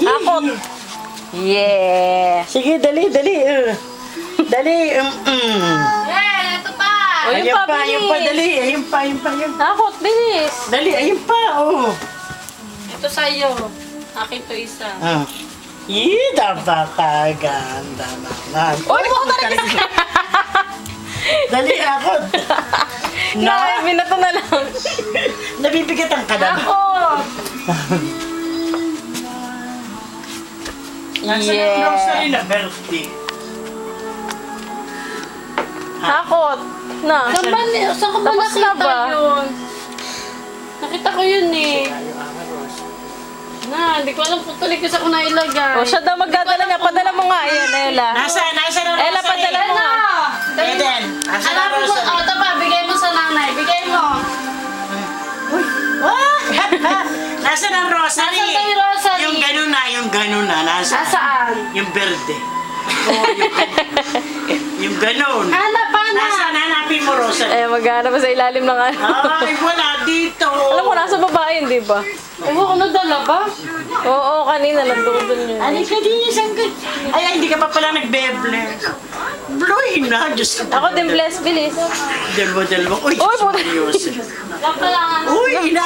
Akot. Yeah. Sige, dali. Dali. Ito pa. O, Ayun pa, bilis. dali. Ayun pa. Akot, bilis. Dali, ayun pa, oh. Ito sa'yo. Akin to isa. Ah. Napakaganda naman. Uy, mo talaga. Dali, akot. Na, binato na lang. Nabibigatan ka na. Akot. Nasaan Yeah. ang grocery na birthday? Akot. Na. Saan ka ba Tapos na nakita ba? yun? Nakita ko yun eh. Hindi ko alam kung tuloy ko sa kung nailagay. O, siya daw magdadala niya. Padala mo nga. Ayan, Ella. Nasaan ang grocery? Ella, padala mo nga. Eden, nasaan ang Hanapin mo, grocery? ito pa, bigay mo sa nanay. Bigay mo. Nasaan ang rosary? Nasaan tayo rosary? Yung ganun na. Nasaan? Nasaan? Yung berde. Oh, yung ganun. Hanap. Nasaan? Hanapin mo rosary. Eh, maghanap pa sa ilalim ng ano. Ay, wala dito. Alam mo, nasa babae, di ba? Ewan ko, nadala ba? Oo, kanina nandun yun. Halika din, isang good. Ay, hindi ka pa pala nagbe-bless. Bloy na, Diyos ko. Ako din bless, bilis. Dalawa. Uy, Uy, seryoso. Wala pa lang. Uy, ina.